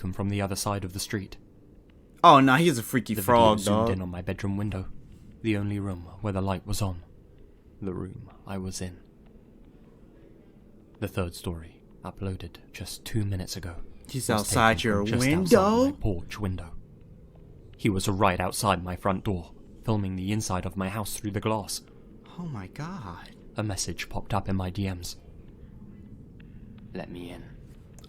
taken from the other side of the street. Oh, nah, he's a freaky The frog, video zoomed dog. in on my bedroom window, the only room where the light was on, the room I was in. The third story, uploaded just 2 minutes ago. He's was outside taken your from just window? outside my porch window. He was right outside my front door, filming the inside of my house through the glass. Oh my god. A message popped up in my DMs. Let me in.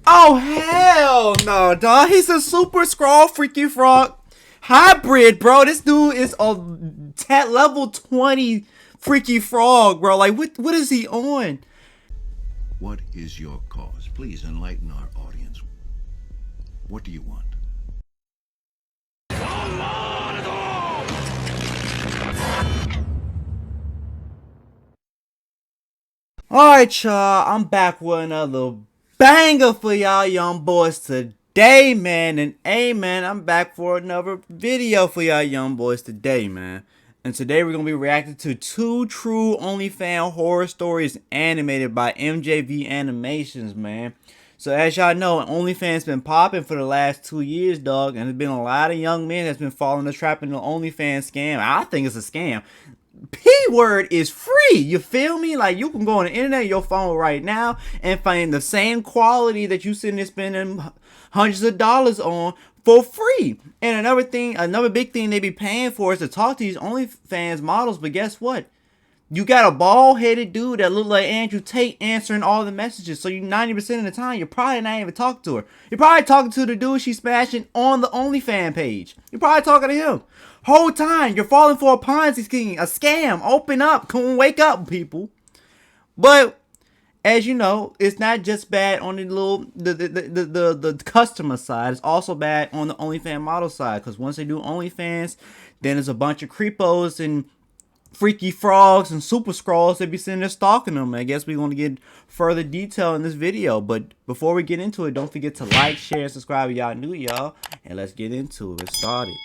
Oh, hell no, dog. He's a super scroll freaky frog hybrid, bro. This dude is a level 20 freaky frog, bro. Like, what is he on? What is your cause? Please enlighten our audience. What do you want? Alright, y'all. I'm back with another banger for y'all young boys today, man. And hey, man, I'm back for another video for y'all young boys today, man. And today we're going to be reacting to 2 true OnlyFans horror stories animated by MJV Animations, man. So as y'all know, OnlyFans been popping for the last 2 years, dog. And there's been a lot of young men that's been falling the trap in the OnlyFans scam. I think it's a scam. P-word is free, you feel me? Like, you can go on the internet, your phone right now, and find the same quality that you sitting there spending hundreds of dollars on for free. And another big thing they be paying for is to talk to these OnlyFans models. But guess what? You got a bald-headed dude that look like Andrew Tate answering all the messages. So you 90% of the time, you're probably not even talking to her. You're probably talking to the dude she's smashing on the OnlyFans page. You're probably talking to him. Whole time, you're falling for a Ponzi scheme, a scam. Open up. Come on, wake up, people. But as you know, it's not just bad on the customer side. It's also bad on the OnlyFans model side. Because once they do OnlyFans, then there's a bunch of creepos and freaky frogs and super scrolls that be sitting there stalking them. I guess we're going to get further detail in this video. But before we get into it, don't forget to like, share, and subscribe if y'all new, y'all. And let's get into it. Let's start it.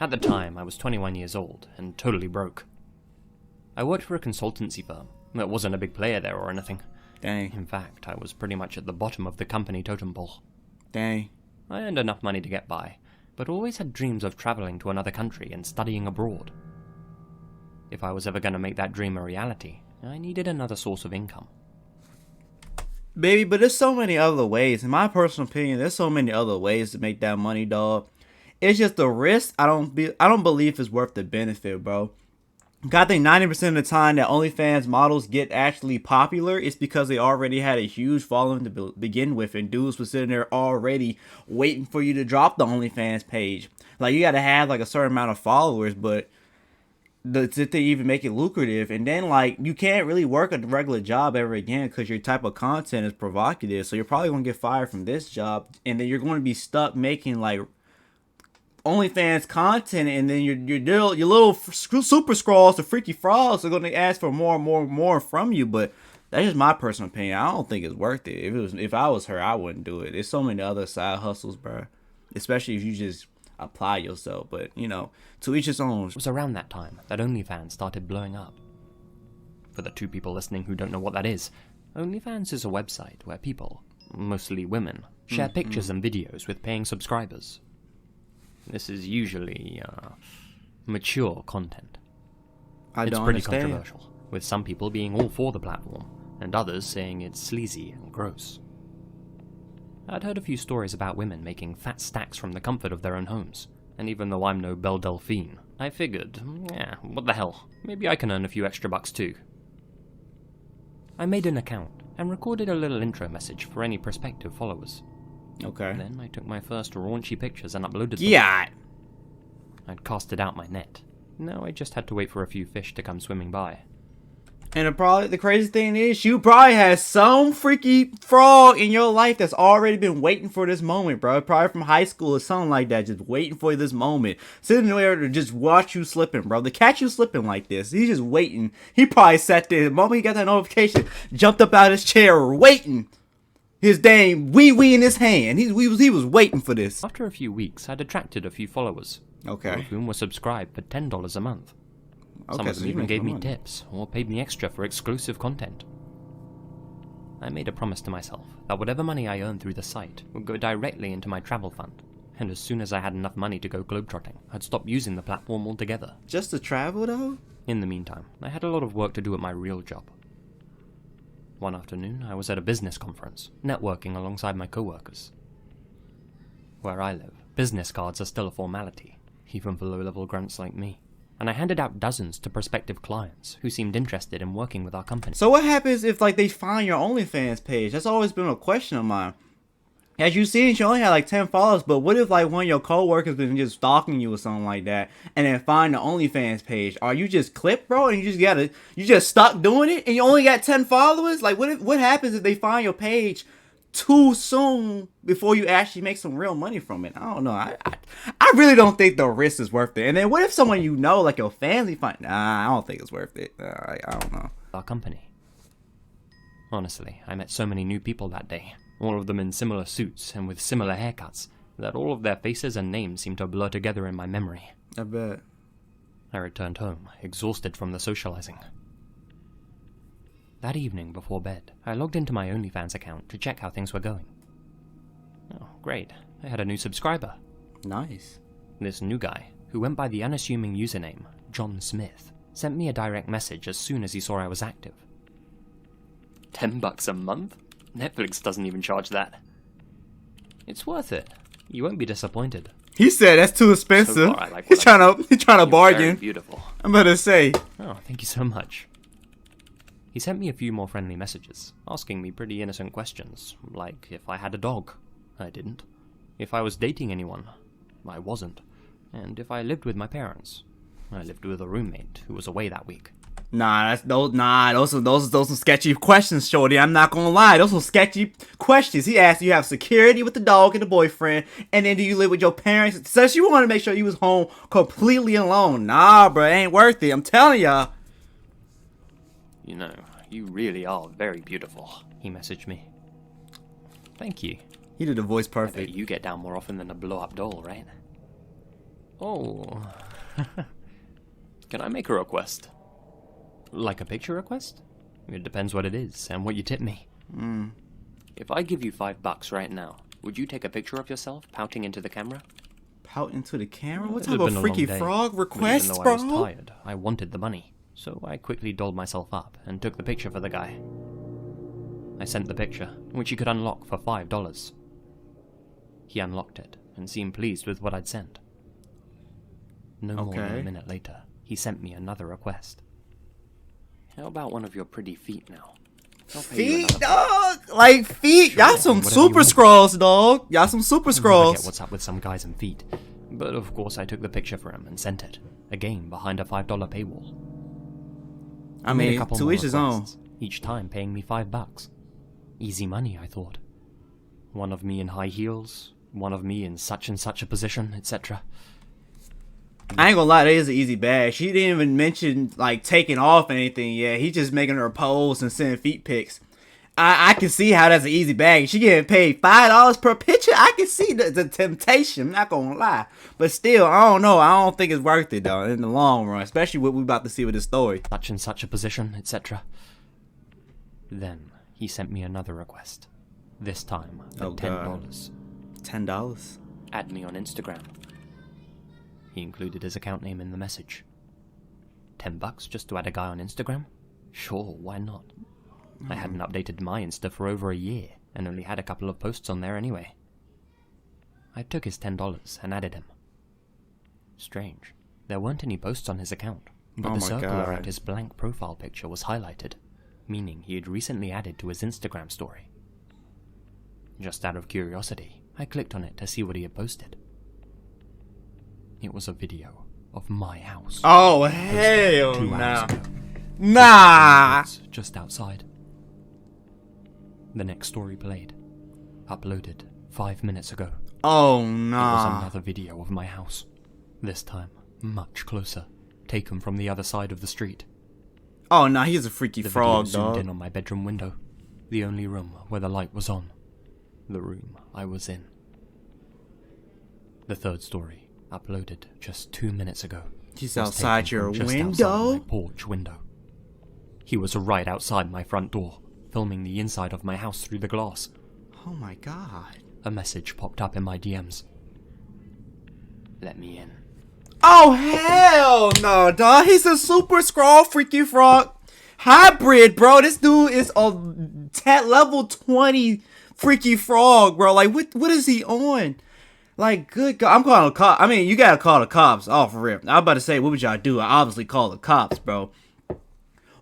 At the time, I was 21 years old and totally broke. I worked for a consultancy firm that wasn't a big player there or anything. Dang. In fact, I was pretty much at the bottom of the company totem pole. Dang. I earned enough money to get by, but always had dreams of traveling to another country and studying abroad. If I was ever going to make that dream a reality, I needed another source of income. Baby, but there's so many other ways. In my personal opinion, there's so many other ways to make that money, dog. It's just the risk. I don't believe it's worth the benefit, bro. I think 90% of the time that OnlyFans models get actually popular is because they already had a huge following to begin with, and dudes were sitting there already waiting for you to drop the OnlyFans page. Like, you got to have like a certain amount of followers, but to even make it lucrative. And then, like, you can't really work a regular job ever again because your type of content is provocative. So you're probably gonna get fired from this job, and then you're going to be stuck making like OnlyFans content, and then your little super scrolls, the freaky frogs, are going to ask for more and more from you. But that's just my personal opinion. I don't think it's worth it. If I was her, I wouldn't do it. There's so many other side hustles, bro. Especially if you just apply yourself. But you know, to each his own. It was around that time that OnlyFans started blowing up. For the 2 people listening who don't know what that is, OnlyFans is a website where people, mostly women, share pictures and videos with paying subscribers. This is usually mature content. It's pretty controversial, with some people being all for the platform, and others saying it's sleazy and gross. I'd heard a few stories about women making fat stacks from the comfort of their own homes, and even though I'm no Belle Delphine, I figured, yeah, what the hell, maybe I can earn a few extra bucks too. I made an account, and recorded a little intro message for any prospective followers. Okay. Then I took my first raunchy pictures and uploaded them. Yeah. I'd casted out my net. Now I just had to wait for a few fish to come swimming by. And the crazy thing is, you probably had some freaky frog in your life that's already been waiting for this moment, bro. Probably from high school or something like that, just waiting for this moment. Sitting there to just watch you slipping, bro. To catch you slipping like this, he's just waiting. He probably sat there. The moment he got that notification, jumped up out of his chair, waiting. His dang wee in his hand. He was waiting for this. After a few weeks, I'd attracted a few followers. Okay. All of whom were subscribed for $10 a month. Some Okay, of them even gave me tips, or paid me extra for exclusive content. I made a promise to myself that whatever money I earned through the site would go directly into my travel fund, and as soon as I had enough money to go globetrotting, I'd stop using the platform altogether. Just to travel, though? In the meantime, I had a lot of work to do at my real job. One afternoon, I was at a business conference, networking alongside my coworkers. Where I live, business cards are still a formality, even for low-level grunts like me, and I handed out dozens to prospective clients who seemed interested in working with our company. So what happens if, like, they find your OnlyFans page? That's always been a question of mine. As you seen, she only had like 10 followers, but what if like one of your coworkers been just stalking you or something like that, and then find the OnlyFans page? Are you just clipped, bro, and you just stuck doing it, and you only got 10 followers? Like, what happens if they find your page too soon before you actually make some real money from it? I don't know. I really don't think the risk is worth it. And then what if someone you know, like your family, find? Nah, I don't think it's worth it. I don't know. Our company. Honestly, I met so many new people that day, all of them in similar suits and with similar haircuts, that all of their faces and names seemed to blur together in my memory. I bet. I returned home, exhausted from the socializing. That evening, before bed, I logged into my OnlyFans account to check how things were going. Oh, great. I had a new subscriber. Nice. This new guy, who went by the unassuming username John Smith, sent me a direct message as soon as he saw I was active. $10 a month? Netflix doesn't even charge that. It's worth it. You won't be disappointed. He said that's too expensive. So far, I like he's trying to bargain. Very beautiful. I'm about to say. Oh, thank you so much. He sent me a few more friendly messages, asking me pretty innocent questions, like if I had a dog. I didn't. If I was dating anyone. I wasn't. And if I lived with my parents. I lived with a roommate who was away that week. Those are some sketchy questions, shorty. I'm not gonna lie, those are sketchy questions. He asked, you have security with the dog and the boyfriend, and then do you live with your parents? So she wanted to make sure you was home completely alone. Nah, bro, it ain't worth it. I'm telling y'all. You know, you really are very beautiful, he messaged me. Thank you. He did the voice I perfect. bet you get down more often than a blow-up doll, right? Oh. Can I make a request? Like a picture request? It depends what it is and what you tip me. If I give you $5 right now, would you take a picture of yourself pouting into the camera? Pout into the camera? What It type had of been a freaky long day, frog but request, even though bro? I was tired, I wanted the money, so I quickly dolled myself up and took the picture for the guy. I sent the picture, which he could unlock for $5. He unlocked it and seemed pleased with what I'd sent. No more than a minute later, he sent me another request. How about one of your pretty feet now? Feet, dog? Like feet? Sure, Y'all some whatever you super want. scrolls, dog. Y'all some super I scrolls. get what's up with some guys and feet, but of course I took the picture for him and sent it, again behind a $5 paywall. I He made a mean, couple to more each his own. requests, each time paying me $5. Easy money, I thought. One of me in high heels, one of me in such and such a position, etc. I ain't gonna lie, that is an easy bag. She didn't even mention like taking off anything yet. He just making her pose and sending feet pics. I can see how that's an easy bag. She getting paid $5 per picture. I can see the temptation. I'm not gonna lie, but still, I don't know. I don't think it's worth it though in the long run, especially what we about to see with this story. Such and such a position, etc. Then he sent me another request. This time for Oh, God. $10. $10. Add me on Instagram. He included his account name in the message. $10 just to add a guy on Instagram? Sure, why not? I hadn't updated my Insta for over a year, and only had a couple of posts on there anyway. I took his $10 and added him. Strange, there weren't any posts on his account, but Oh the my circle God. around his blank profile picture was highlighted, meaning he had recently added to his Instagram story. Just out of curiosity, I clicked on it to see what he had posted. It was a video of my house. Oh posted hell 2 hours no. ago. Nah. Just outside. The next story played. Uploaded 5 minutes ago. Oh It was nah. another video of my house. This time, much closer. Taken from the other side of the street. Oh nah, he's a freaky The frog, video zoomed dog. in on my bedroom window. The only room where the light was on. The room I was in. The third story, uploaded just 2 minutes ago. He's was outside taken your from just outside window? my porch window. He was right outside my front door, filming the inside of my house through the glass. Oh my god. A message popped up in my DMs. Let me in. Oh hell no, dog. He's a super scroll freaky frog hybrid, bro. This dude is a level 20 freaky frog, bro. Like what is he on? Like, good God. I'm calling the cops. I mean, you gotta call the cops. Oh, for real. I was about to say, what would y'all do? I obviously call the cops, bro.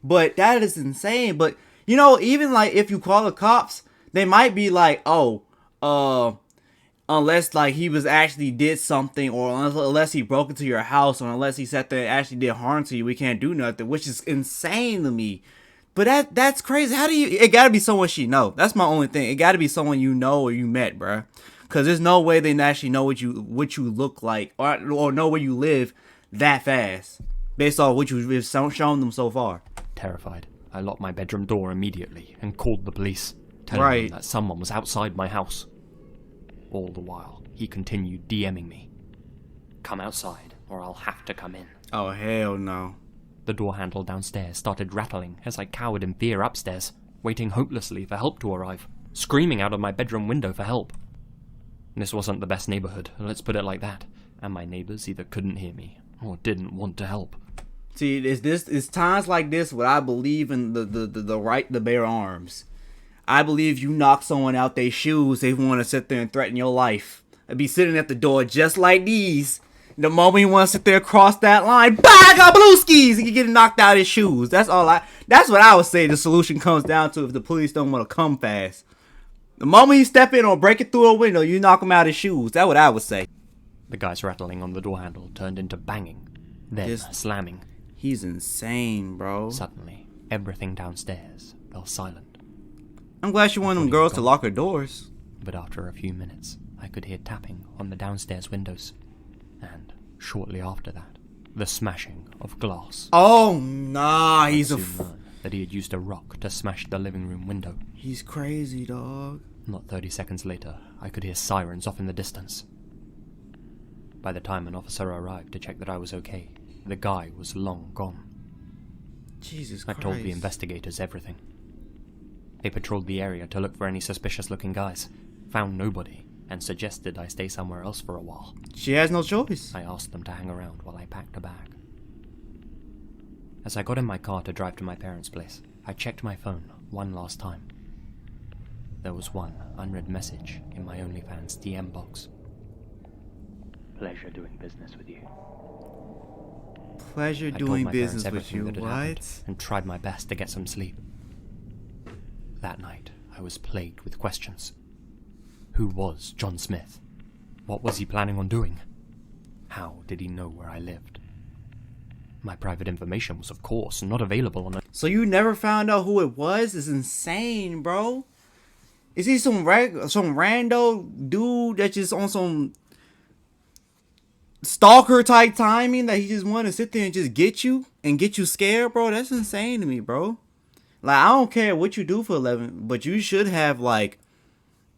But that is insane. But, you know, even, like, if you call the cops, they might be like, oh, unless, like, he was actually did something, or unless he broke into your house, or unless he sat there and actually did harm to you, we can't do nothing, which is insane to me. But that's crazy. How do you... It gotta be someone she know. That's my only thing. It gotta be someone you know or you met, bruh. Because there's no way they actually know what you look like or know where you live that fast based on what you've shown them so far. Terrified, I locked my bedroom door immediately and called the police, telling them that someone was outside my house. All the while, he continued DMing me. Come outside, or I'll have to come in. Oh, hell no. The door handle downstairs started rattling as I cowered in fear upstairs, waiting hopelessly for help to arrive, screaming out of my bedroom window for help. This wasn't the best neighborhood, let's put it like that, and my neighbors either couldn't hear me or didn't want to help. See, it's times like this where I believe in the right to bear arms. I believe you knock someone out their shoes, they want to sit there and threaten your life. I'd be sitting at the door just like these. The moment you want to sit there across that line, bah, I got blue skis, and you get knocked out his shoes. That's what I would say the solution comes down to if the police don't want to come fast. The moment you step in or break it through a window, you knock him out his shoes. That's what I would say. The guy's rattling on the door handle turned into banging, then slamming. He's insane, bro. Suddenly, everything downstairs fell silent. I'm glad she wanted them girls to lock her doors. But after a few minutes, I could hear tapping on the downstairs windows. And shortly after that, the smashing of glass. Oh, nah, he's I soon learned that he had used a rock to smash the living room window. He's crazy, dog. Not 30 seconds later, I could hear sirens off in the distance. By the time an officer arrived to check that I was okay, the guy was long gone. Jesus I Christ. told the investigators everything. They patrolled the area to look for any suspicious-looking guys, found nobody, and suggested I stay somewhere else for a while. She has no choice. I asked them to hang around while I packed a bag. As I got in my car to drive to my parents' place, I checked my phone one last time. There was one unread message in my OnlyFans DM box. Pleasure doing business with you. Pleasure doing business with you, what? And tried my best to get some sleep. That night, I was plagued with questions. Who was John Smith? What was he planning on doing? How did he know where I lived? My private information was, of course, not available on a... So you never found out who it was? It's insane, bro. Is he some rando dude that's just on some stalker type timing that he just want to sit there and just get you scared, bro? That's insane to me, bro. Like, I don't care what you do for a living, but you should have, like,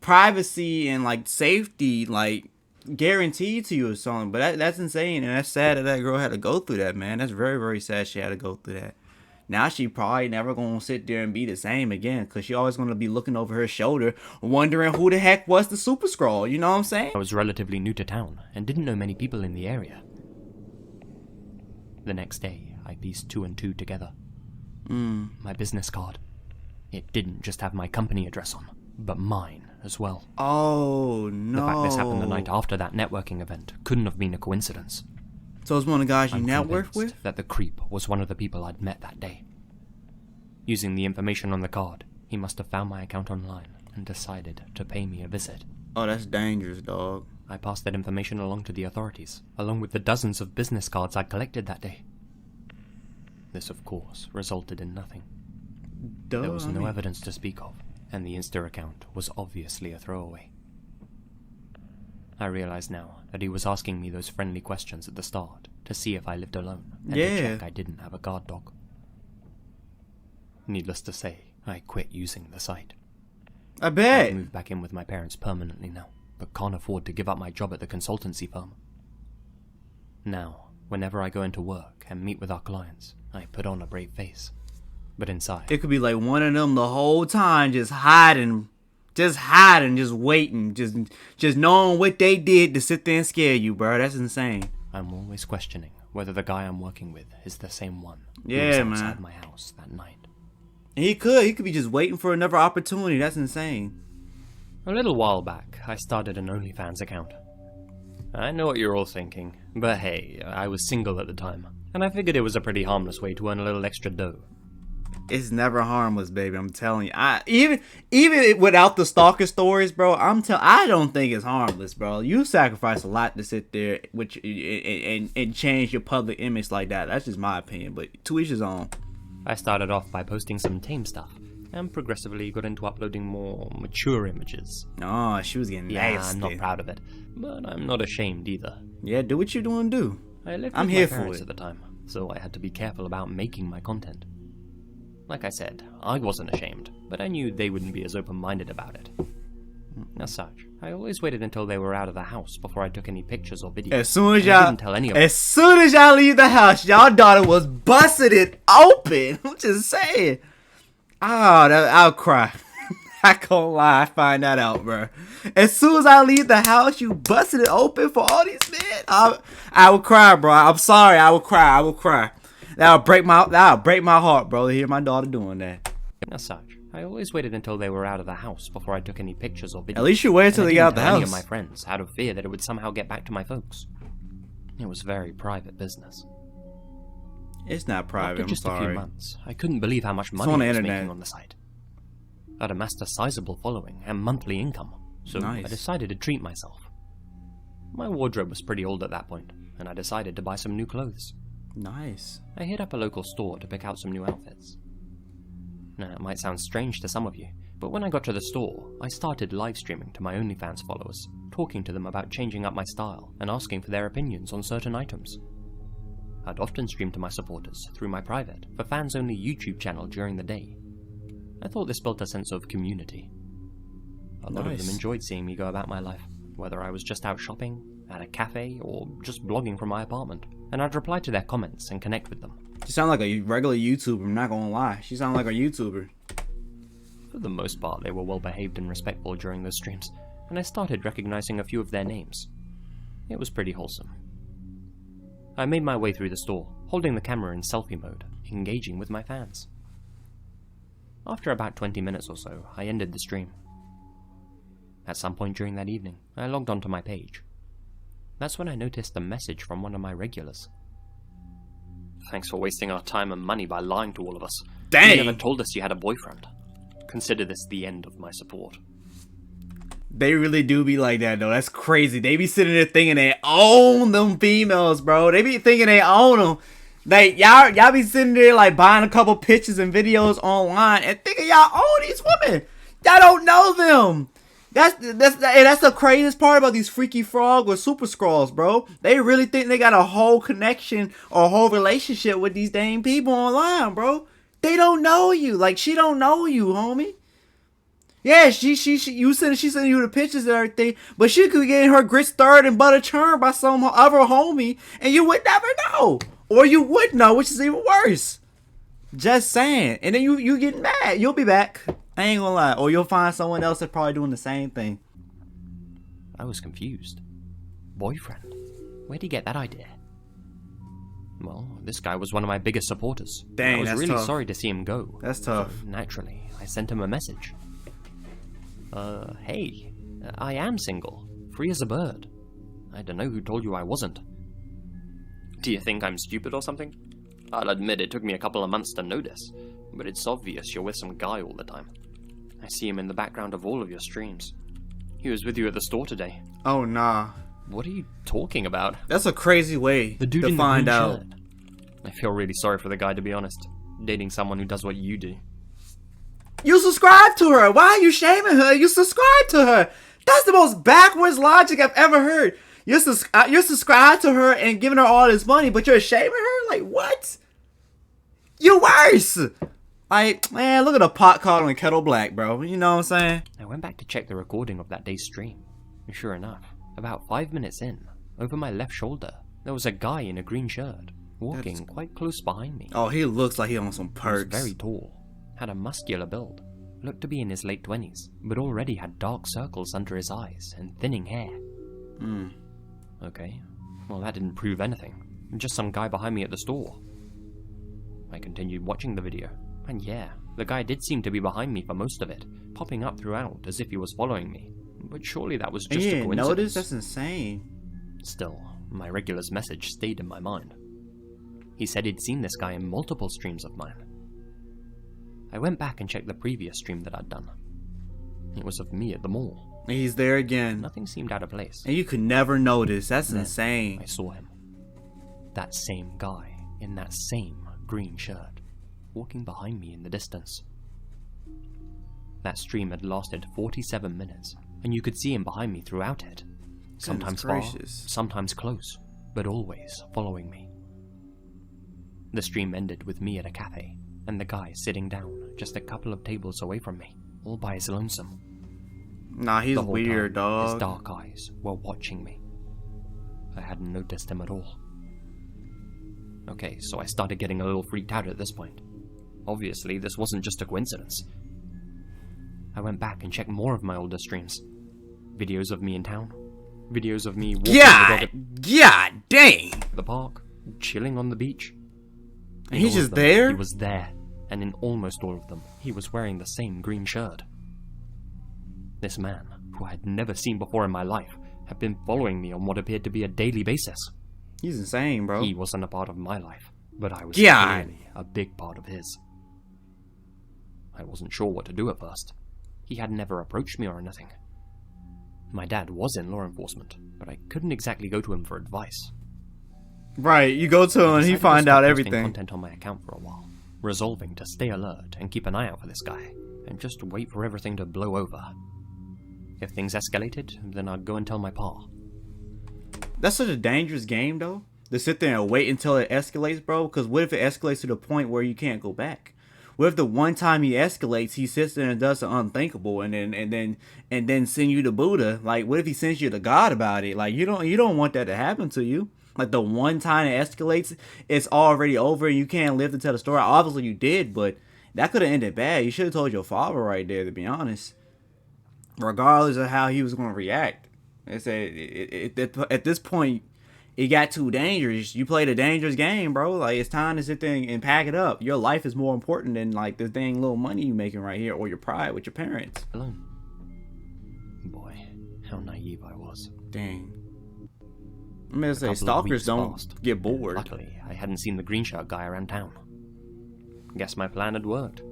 privacy and, like, safety, like, guaranteed to you or something. But that's insane, and that's sad that girl had to go through that, man. That's very, very sad she had to go through that. Now she probably never gonna sit there and be the same again, because she always gonna be looking over her shoulder, wondering who the heck was the Super Scroll, you know what I'm saying? I was relatively new to town, and didn't know many people in the area. The next day, I pieced two and two together. My business card. It didn't just have my company address on, but mine as well. Oh, no. The fact this happened the night after that networking event couldn't have been a coincidence. So it's one of the guys you I'm networked convinced with? That the creep was one of the people I'd met that day. Using the information on the card, he must have found my account online and decided to pay me a visit. Oh, that's dangerous, dog. I passed that information along to the authorities, along with the dozens of business cards I'd collected that day. This, of course, resulted in nothing. There was no evidence to speak of, and the Insta account was obviously a throwaway. I realize now that he was asking me those friendly questions at the start to see if I lived alone and to check I didn't have a guard dog. Needless to say, I quit using the site. I bet. I've moved back in with my parents permanently now, but can't afford to give up my job at the consultancy firm. Now, whenever I go into work and meet with our clients, I put on a brave face. but inside, It could be like one of them the whole time, just hiding, just waiting, just knowing what they did to sit there and scare you, bro. That's insane. I'm always questioning whether the guy I'm working with is the same one Yeah, who was outside man. my house that night. And he could be just waiting for another opportunity. That's insane. A little while back, I started an OnlyFans account. I know what you're all thinking, but hey, I was single at the time, and I figured it was a pretty harmless way to earn a little extra dough. It's never harmless, baby. I'm telling you. Even without the stalker stories, bro. I don't think it's harmless, bro. You sacrifice a lot to sit there, and change your public image like that. That's just my opinion. But to each his own. I started off by posting some tame stuff, and progressively got into uploading more mature images. Oh, she was getting Yeah, nasty. I'm not proud of it, but I'm not ashamed either. Yeah, do what you doing, do. I lived I'm with here my for parents it. at the time, so I had to be careful about making my content. Like I said, I wasn't ashamed, but I knew they wouldn't be as open-minded about it. As such, I always waited until they were out of the house before I took any pictures or videos. As soon as And I y'all, didn't tell any of them. as soon as y'all leave the house, y'all daughter was busted it open. I'm just saying. I'll cry. I can't lie. I find that out, bro. As soon as I leave the house, you busted it open for all these men. I will cry, bro. I'm sorry. I will cry. That'll break my heart, bro, to hear my daughter doing that. As such, I always waited until they were out of the house before I took any pictures or videos. At least you waited till And I they didn't got out the tell any of house. my friends, out of fear that it would somehow get back to my folks. It was very private business. It's not private. After I'm just a few sorry. months, I couldn't believe how much money on I the was internet. making on the site. I'd amassed a sizable following and monthly income, so Nice. I decided to treat myself. My wardrobe was pretty old at that point, and I decided to buy some new clothes. Nice. I hit up a local store to pick out some new outfits. Now, it might sound strange to some of you, but when I got to the store, I started live streaming to my OnlyFans followers, talking to them about changing up my style and asking for their opinions on certain items. I'd often stream to my supporters through my private, for fans-only YouTube channel during the day. I thought this built a sense of community. A lot of them Nice. enjoyed seeing me go about my life, whether I was just out shopping, at a cafe, or just blogging from my apartment, and I'd reply to their comments and connect with them. She sound like a regular YouTuber. I'm not gonna lie. She sound like a YouTuber. For the most part, they were well behaved and respectful during those streams, and I started recognizing a few of their names. It was pretty wholesome. I made my way through the store, holding the camera in selfie mode, engaging with my fans. After about 20 minutes or so, I ended the stream. At some point during that evening, I logged onto my page. That's when I noticed a message from one of my regulars. Thanks for wasting our time and money by lying to all of us. Dang. You never told us you had a boyfriend. Consider this the end of my support. They really do be like that, though. That's crazy. They be sitting there thinking they own them females, bro. They be thinking they own them. Like, y'all be sitting there, like, buying a couple pictures and videos online and thinking y'all own these women. Y'all don't know them. That's the craziest part about these freaky frog or super scrolls, bro. They really think they got a whole connection or a whole relationship with these dang people online, bro. They don't know you. Like, she don't know you, homie. Yeah, she sending you the pictures and everything, but she could be getting her grits stirred and butter churned by some other homie, and you would never know, or you would know, which is even worse. Just saying. And then you get mad. You'll be back. I ain't gonna lie. Or you'll find someone else that's probably doing the same thing. I was confused. Boyfriend? Where'd he get that idea? Well, this guy was one of my biggest supporters. Dang, I was that's really tough. sorry to see him go. That's tough. So, naturally, I sent him a message. Hey, I am single. Free as a bird. I don't know who told you I wasn't. Do you think I'm stupid or something? I'll admit it took me a couple of months to notice, but it's obvious you're with some guy all the time. I see him in the background of all of your streams. He was with you at the store today. Oh, nah. What are you talking about? That's a crazy way The dude to in the find green out. shirt. I feel really sorry for the guy, to be honest. Dating someone who does what you do. You subscribe to her. Why are you shaming her? You subscribe to her. That's the most backwards logic I've ever heard. You're subscribed to her and giving her all this money, but you're shaming her? Like, what? You worse. Like, man, look at the pot calling and kettle black, bro. You know what I'm saying? I went back to check the recording of that day's stream. And sure enough, about 5 minutes in, over my left shoulder, there was a guy in a green shirt. walking quite close behind me. Oh, he looks like he on some He was perks. very tall, had a muscular build, looked to be in his late 20s, but already had dark circles under his eyes and thinning hair. Okay, well that didn't prove anything. Just some guy behind me at the store. I continued watching the video, and yeah, the guy did seem to be behind me for most of it, popping up throughout as if he was following me. But surely that was just a coincidence. Notice? That's insane. Still, my regular's message stayed in my mind. He said he'd seen this guy in multiple streams of mine. I went back and checked the previous stream that I'd done. It was of me at the mall. And he's there again. Nothing seemed out of place. And you could never notice. That's Then insane. I saw him. That same guy, in that same green shirt, walking behind me in the distance. That stream had lasted 47 minutes, and you could see him behind me throughout it. Sometimes far, sometimes close, but always following me. The stream ended with me at a cafe, and the guy sitting down just a couple of tables away from me, all by his lonesome. Nah, he's The whole weird, time, dog. His dark eyes were watching me. I hadn't noticed him at all. Okay, so I started getting a little freaked out at this point. Obviously, this wasn't just a coincidence. I went back and checked more of my older streams. Videos of me in town. Videos of me walking the dog God dang. at the park, chilling on the beach. And In he's all just of them, there? He was there, and in almost all of them, he was wearing the same green shirt. This man, who I had never seen before in my life, had been following me on what appeared to be a daily basis. He's insane, bro. He wasn't a part of my life, but I was God. clearly a big part of his. I wasn't sure what to do at first. He had never approached me or anything. My dad was in law enforcement, but I couldn't exactly go to him for advice. Right, you go to him and he Decided to find stop out posting everything. content on my account for a while, resolving to stay alert and keep an eye out for this guy, and just wait for everything to blow over. If things escalated, then I'd go and tell my pa. That's such a dangerous game, though. To sit there and wait until it escalates, bro. Because what if it escalates to the point where you can't go back? What if the one time he escalates, he sits there and does the unthinkable, and then send you to Buddha? Like, what if he sends you to God about it? Like, you don't want that to happen to you. Like, the one time it escalates, it's already over, and you can't live to tell the story. Obviously, you did, but that could have ended bad. You should have told your father right there, to be honest. Regardless of how he was going to react. At this point, it got too dangerous. You played a dangerous game, bro. Like, it's time to sit there and pack it up. Your life is more important than, like, this dang little money you making right here, or your pride with your parents. Alone. Boy, how naive I was. Dang. I'm gonna say, Couple of stalkers weeks don't passed. get bored. Luckily, I hadn't seen the green shirt guy around town. Guess my plan had worked.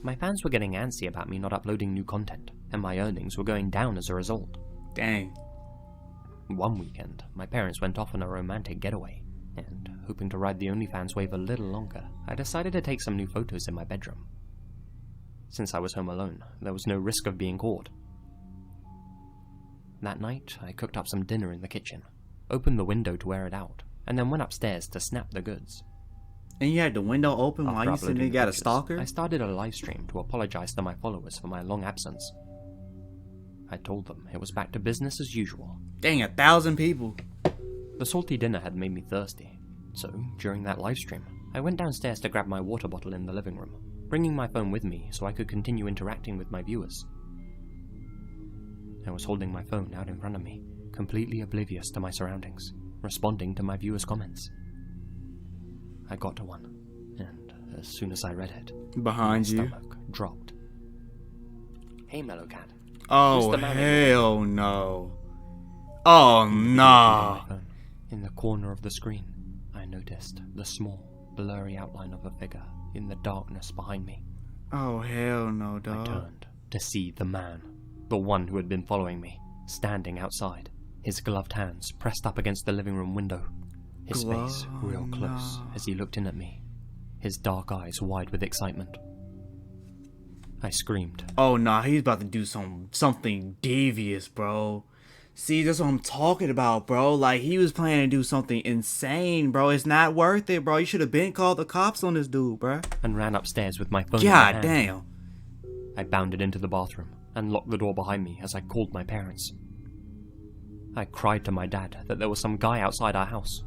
My fans were getting antsy about me not uploading new content, and my earnings were going down as a result. Dang. One weekend, my parents went off on a romantic getaway, and, hoping to ride the OnlyFans wave a little longer, I decided to take some new photos in my bedroom. Since I was home alone, there was no risk of being caught. That night, I cooked up some dinner in the kitchen, opened the window to air it out, and then went upstairs to snap the goods. And you had the window open while After you sitting uploading there got a pictures, stalker? I started a live stream to apologize to my followers for my long absence. I told them it was back to business as usual. Dang, 1,000 people. The salty dinner had made me thirsty, so during that live stream, I went downstairs to grab my water bottle in the living room, bringing my phone with me so I could continue interacting with my viewers. I was holding my phone out in front of me, completely oblivious to my surroundings, responding to my viewers' comments. I got to one, and as soon as I read it, Behind my you. stomach dropped. Hey, Mellowcat. Oh, the man in hell no. Oh, nah. In the corner of the screen, I noticed the small, blurry outline of a figure in the darkness behind me. Oh, hell no, I dog. turned to see the man, the one who had been following me, standing outside, his gloved hands pressed up against the living room window, his face real close as he looked in at me, his dark eyes wide with excitement. I screamed. Oh, nah, he's about to do something devious, bro. See, that's what I'm talking about, bro. Like, he was planning to do something insane, bro. It's not worth it, bro. You should have been called the cops on this dude, bro. And ran upstairs with my phone in my hand. God damn. I bounded into the bathroom and locked the door behind me as I called my parents. I cried to my dad that there was some guy outside our house.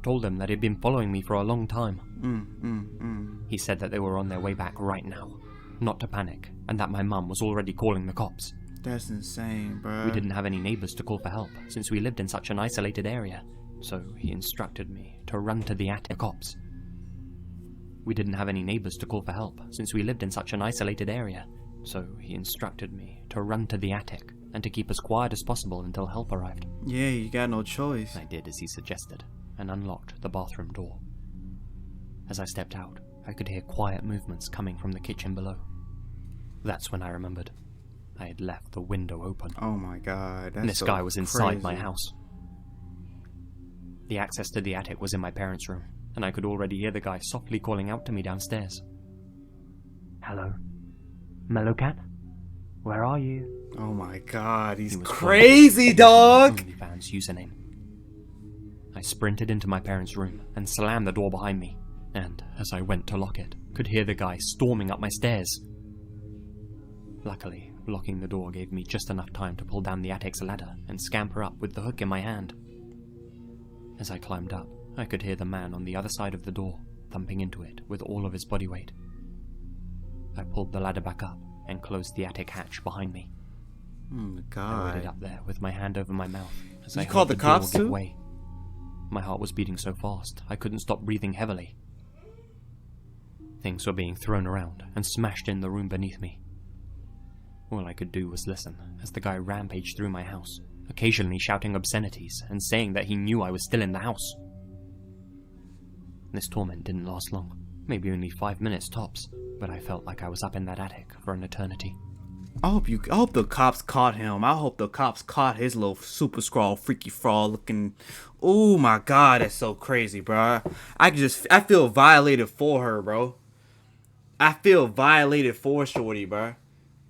told him that he'd been following me for a long time. He said that they were on their way back right now, not to panic, and that my mum was already calling the cops. That's insane, bro. We didn't have any neighbors to call for help, since we lived in such an isolated area, so he instructed me to run to the attic. Cops. We didn't have any neighbors to call for help, since we lived in such an isolated area, so he instructed me to run to the attic and to keep as quiet as possible until help arrived. Yeah, you got no choice. I did as he suggested, and unlocked the bathroom door. As I stepped out, I could hear quiet movements coming from the kitchen below. That's when I remembered. I had left the window open. Oh my god, that's And this so guy was inside crazy. my house. The access to the attic was in my parents' room, and I could already hear the guy softly calling out to me downstairs. Hello? Mellowcat? Where are you? Oh my god, he's He was crazy, dog! OnlyFans username. I sprinted into my parents' room and slammed the door behind me, and as I went to lock it, could hear the guy storming up my stairs. Luckily, locking the door gave me just enough time to pull down the attic's ladder and scamper up with the hook in my hand. As I climbed up, I could hear the man on the other side of the door thumping into it with all of his body weight. I pulled the ladder back up and closed the attic hatch behind me. Oh my I waited god. up there with my hand over my mouth as I You heard called the door cops give too? way. My heart was beating so fast I couldn't stop breathing heavily. Things were being thrown around and smashed in the room beneath me. All I could do was listen as the guy rampaged through my house, occasionally shouting obscenities and saying that he knew I was still in the house. This torment didn't last long, maybe only 5 minutes tops, but I felt like I was up in that attic for an eternity. I hope the cops caught him. I hope the cops caught his little super scrawl, freaky frog looking. Oh my god, that's so crazy, bro. I feel violated for her, bro. I feel violated for Shorty, bro.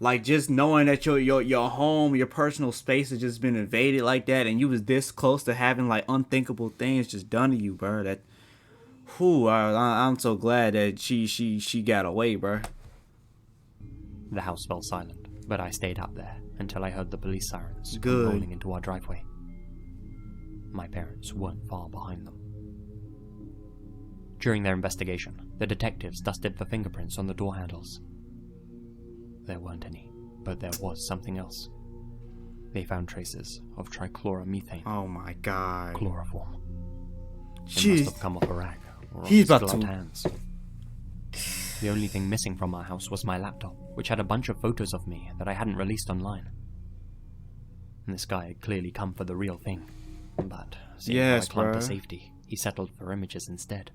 Like, just knowing that your home, your personal space has just been invaded like that, and you was this close to having like unthinkable things just done to you, bro. That, I'm so glad that she got away, bro. The house fell silent, but I stayed up there until I heard the police sirens come Good. rolling into our driveway. My parents weren't far behind them. During their investigation, the detectives dusted for fingerprints on the door handles. There weren't any, but there was something else. They found traces of trichloromethane, Oh my god. chloroform. It Jeez. must have come off a rag, or He's off his about gloved to- hands. The only thing missing from our house was my laptop, which had a bunch of photos of me that I hadn't released online. And this guy had clearly come for the real thing, but seeing Yes, how I clung to bruh. safety, he settled for images instead.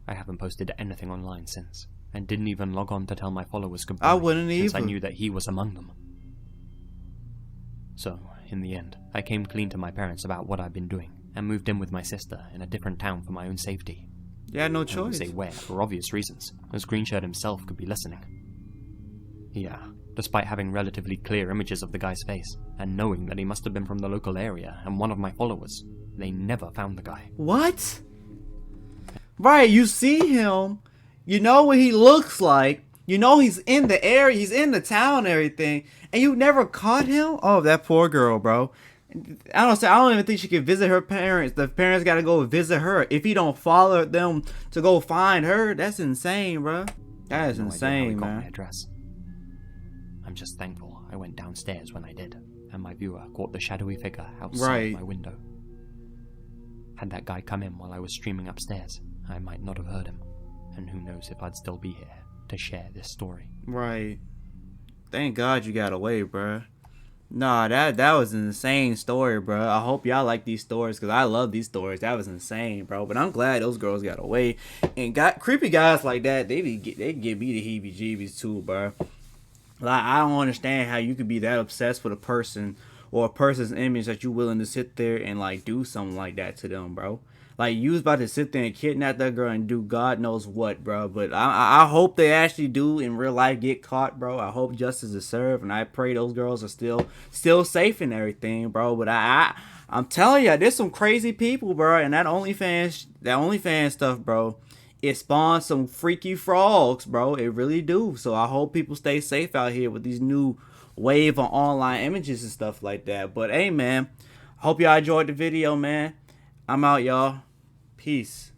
I haven't posted anything online since, and didn't even log on to tell my followers goodbye, I wouldn't since I either. knew that he was among them. So, in the end, I came clean to my parents about what I'd been doing, and moved in with my sister in a different town for my own safety. You had no I won't choice. say where, for obvious reasons, as Greenshirt himself could be listening. Yeah, despite having relatively clear images of the guy's face, and knowing that he must have been from the local area and one of my followers, they never found the guy. What? Right, you see him, you know what he looks like, you know he's in the area, he's in the town and everything, and you never caught him? Oh, that poor girl, bro. I don't even think she could visit her parents. The parents gotta go visit her. If he don't follow them to go find her, that's insane, bro. That is No idea how he insane, got my man. address. I'm just thankful I went downstairs when I did, and my viewer caught the shadowy figure outside Right. my window. Had that guy come in while I was streaming upstairs, I might not have heard him, and who knows if I'd still be here to share this story. Right. Thank God you got away, bruh. Nah, that was an insane story, bruh. I hope y'all like these stories, because I love these stories. That was insane, bro. But I'm glad those girls got away. And got creepy guys like that, they give me the heebie-jeebies too, bruh. Like, I don't understand how you could be that obsessed with a person or a person's image that you willing to sit there and, like, do something like that to them, bro. Like, you was about to sit there and kidnap that girl and do God knows what, bro. But I hope they actually do in real life get caught, bro. I hope justice is served, and I pray those girls are still safe and everything, bro. But I'm telling you, there's some crazy people, bro. And that OnlyFans stuff, bro, it spawns some freaky frogs, bro. It really do. So I hope people stay safe out here with these new wave of online images and stuff like that. But hey, man, hope y'all enjoyed the video, man. I'm out, y'all. Peace.